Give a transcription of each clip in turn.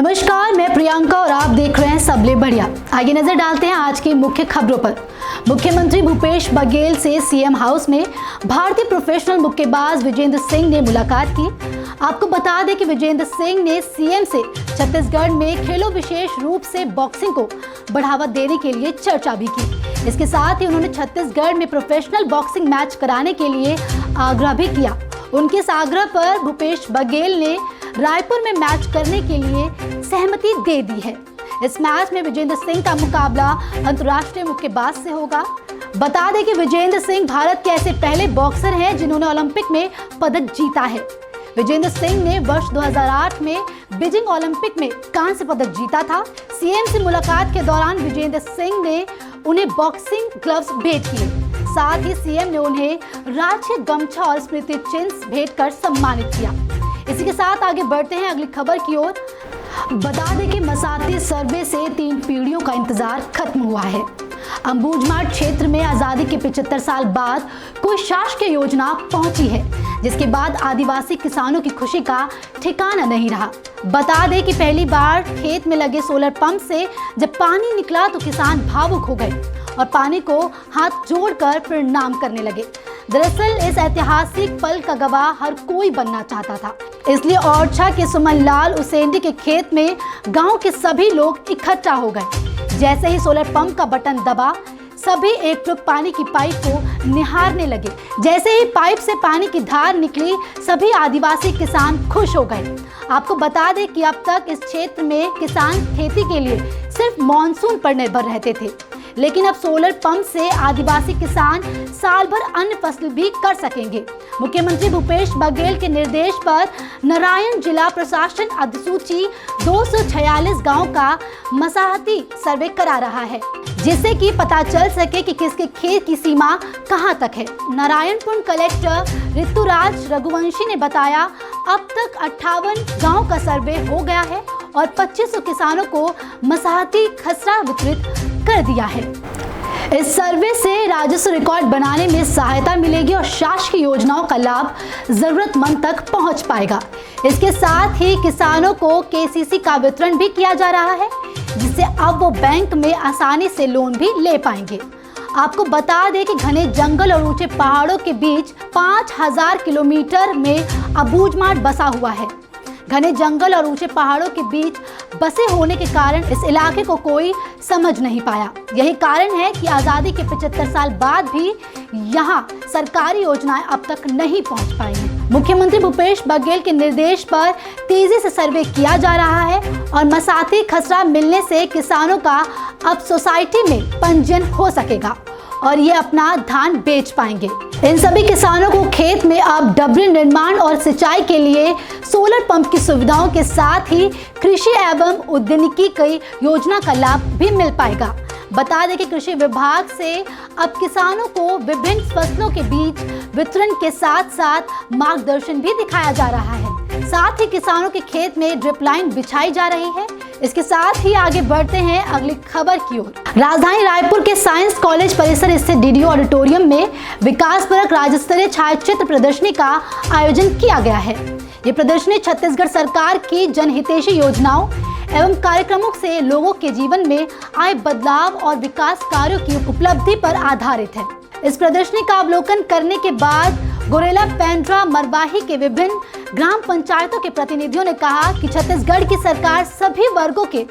नमस्कार, मैं प्रियंका और आप देख रहे हैं सबले बढ़िया। आगे नजर डालते हैं आज की मुख्य खबरों पर। मुख्यमंत्री भूपेश बघेल से सीएम हाउस में भारतीय प्रोफेशनल मुक्केबाज विजेंद्र सिंह ने मुलाकात की। आपको बता दें कि विजेंद्र सिंह ने सीएम से छत्तीसगढ़ में खेलों, विशेष रूप से बॉक्सिंग को बढ़ावा देने के लिए चर्चा भी की। इसके साथ ही उन्होंने छत्तीसगढ़ में प्रोफेशनल बॉक्सिंग मैच कराने के लिए आग्रह भी किया। उनके इस आग्रह पर भूपेश बघेल ने रायपुर में मैच करने के लिए सहमति दे दी है। इस मैच में विजेंद्र सिंह का मुकाबला अंतर्राष्ट्रीय मुक्केबाज से होगा। बता दें कि विजेंद्र सिंह भारत के ऐसे पहले बॉक्सर हैं जिन्होंने ओलंपिक में पदक जीता है। विजेंद्र सिंह ने वर्ष 2008 में बीजिंग ओलंपिक में कांस्य पदक जीता था। सीएम से मुलाकात के दौरान विजेंद्र सिंह ने उन्हें बॉक्सिंग ग्लव्स भेंट किए। साथ ही सीएम ने उन्हें राष्ट्रीय गमछा और स्मृति चिन्ह भेंट कर सम्मानित किया। इसी के साथ आगे बढ़ते हैं अगली खबर की ओर। बता दें कि मसाती सर्वे से 3 पीढ़ियों का इंतजार खत्म हुआ है। अंबुजमाड़ क्षेत्र में आजादी के 75 साल बाद कोई शासकीय योजना पहुंची है, जिसके बाद आदिवासी किसानों की खुशी का ठिकाना नहीं रहा। बता दें कि पहली बार खेत में लगे सोलर पंप से जब पानी निकला तो किसान भावुक हो गए और पानी को हाथ जोड़कर प्रणाम करने लगे। दरअसल इस ऐतिहासिक पल का गवाह हर कोई बनना चाहता था, इसलिए ओरछा के सुमन लाल उसेंडी के खेत में गांव के सभी लोग इकट्ठा हो गए। जैसे ही सोलर पंप का बटन दबा, सभी एक टुक पानी की पाइप को निहारने लगे। जैसे ही पाइप से पानी की धार निकली, सभी आदिवासी किसान खुश हो गए। आपको बता दें कि अब तक इस क्षेत्र में किसान खेती के लिए सिर्फ मानसून पर निर्भर रहते थे, लेकिन अब सोलर पंप से आदिवासी किसान साल भर अन्य फसल भी कर सकेंगे। मुख्यमंत्री भूपेश बघेल के निर्देश पर नारायण जिला प्रशासन अधिसूची 246 गांव का मसाहती सर्वे करा रहा है, जिससे कि पता चल सके कि किसके खेत की सीमा कहां तक है। नारायणपुर कलेक्टर ऋतुराज रघुवंशी ने बताया, अब तक 58 गांव का सर्वे हो गया है और 2500 किसानों को मसाहती खसरा वितरित कर दिया है। इस सर्वे से राजस्व रिकॉर्ड बनाने में सहायता मिलेगी और शासकीय योजनाओं का लाभ जरूरतमंद तक पहुंच पाएगा। इसके साथ ही किसानों को केसीसी का वितरण भी किया जा रहा है, जिससे अब वो बैंक में आसानी से लोन भी ले पाएंगे। आपको बता दें कि घने जंगल और ऊंचे पहाड़ों के बीच 5000 किलोमीटर में अंबुजमाड़ बसा हुआ है। घने जंगल और ऊंचे पहाड़ों के बीच बसे होने के कारण इस इलाके को कोई समझ नहीं पाया। यही कारण है कि आज़ादी के 75 साल बाद भी यहां सरकारी योजनाएं अब तक नहीं पहुंच पाई हैं। मुख्यमंत्री भूपेश बघेल के निर्देश पर तेजी से सर्वे किया जा रहा है और मसाती खसरा मिलने से किसानों का अब सोसाइटी में पंजीयन हो सकेगा और ये अपना धान बेच पाएंगे। इन सभी किसानों को खेत में अब डबरी निर्माण और सिंचाई के लिए सोलर पंप की सुविधाओं के साथ ही कृषि एवं उद्यानिकी की योजना का लाभ भी मिल पाएगा। बता दें कि कृषि विभाग से अब किसानों को विभिन्न फसलों के बीच वितरण के साथ साथ मार्गदर्शन भी दिखाया जा रहा है। साथ ही किसानों के खेत में ड्रिप लाइन बिछाई जा रही है। इसके साथ ही आगे बढ़ते हैं अगली खबर की ओर। राजधानी रायपुर के साइंस कॉलेज परिसर स्थित डीडीओ ऑडिटोरियम में विकासपरक राज्य स्तरीय छायाचित्र प्रदर्शनी का आयोजन किया गया है। ये प्रदर्शनी छत्तीसगढ़ सरकार की जनहितैषी योजनाओं एवं कार्यक्रमों से लोगों के जीवन में आए बदलाव और विकास कार्यों की उपलब्धि पर आधारित है। इस प्रदर्शनी का अवलोकन करने के बाद गोरेला, पेंड्रा, मरवाही के विभिन्न ग्राम पंचायतों के प्रतिनिधियों ने कहा कि छत्तीसगढ़ की सरकार सभी वर्गों के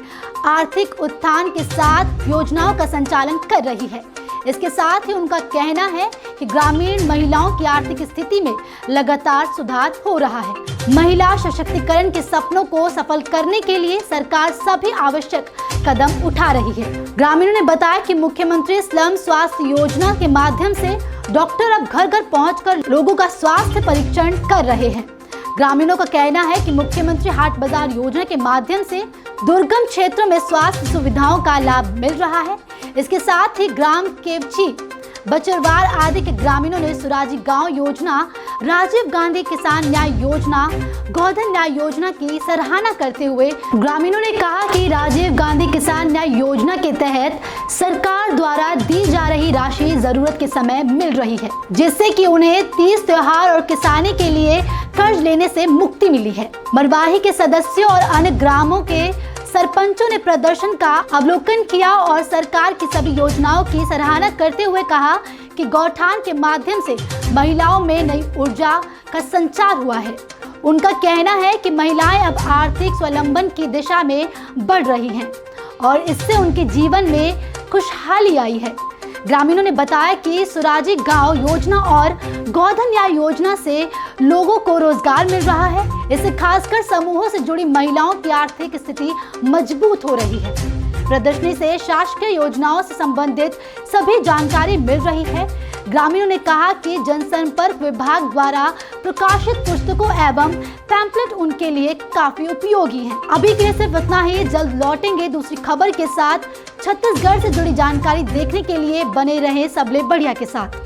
आर्थिक उत्थान के साथ योजनाओं का संचालन कर रही है। इसके साथ ही उनका कहना है कि ग्रामीण महिलाओं की आर्थिक स्थिति में लगातार सुधार हो रहा है। महिला सशक्तिकरण के सपनों को सफल करने के लिए सरकार सभी आवश्यक कदम उठा रही है। ग्रामीणों ने बताया कि मुख्यमंत्री स्लम स्वास्थ्य योजना के माध्यम से डॉक्टर अब घर घर पहुंचकर लोगों का स्वास्थ्य परीक्षण कर रहे हैं। ग्रामीणों का कहना है कि मुख्यमंत्री हाट बाजार योजना के माध्यम से दुर्गम क्षेत्रों में स्वास्थ्य सुविधाओं का लाभ मिल रहा है। इसके साथ ही ग्राम केवची, बचरवार आदि के ग्रामीणों ने सुराजी गांव योजना राजीव गांधी किसान न्याय योजना, गोधन न्याय योजना की सराहना करते हुए ग्रामीणों ने कहा कि राजीव गांधी किसान न्याय योजना के तहत सरकार द्वारा दी जा रही राशि जरूरत के समय मिल रही है, जिससे कि उन्हें तीज त्योहार और किसानी के लिए कर्ज लेने से मुक्ति मिली है। मरवाही के सदस्यों और अन्य ग्रामों के सरपंचों ने प्रदर्शन का अवलोकन किया और सरकार की सभी योजनाओं की सराहना करते हुए कहा कि गौठान के माध्यम से महिलाओं में नई ऊर्जा का संचार हुआ है। उनका कहना है कि महिलाएं अब आर्थिक स्वावलंबन की दिशा में बढ़ रही हैं और इससे उनके जीवन में खुशहाली आई है। ग्रामीणों ने बताया कि सुराजी गांव योजना और गोधन न्याय योजना से लोगों को रोजगार मिल रहा है। इससे खासकर समूहों से जुड़ी महिलाओं की आर्थिक स्थिति मजबूत हो रही है। प्रदर्शनी से शासकीय योजनाओं से संबंधित सभी जानकारी मिल रही है। ग्रामीणों ने कहा कि जनसंपर्क विभाग द्वारा प्रकाशित पुस्तकों एवं पैम्पलेट उनके लिए काफी उपयोगी हैं। अभी के लिए सिर्फ इतना ही। जल्द लौटेंगे दूसरी खबर के साथ। छत्तीसगढ़ से जुड़ी जानकारी देखने के लिए बने रहें सबले बढ़िया के साथ।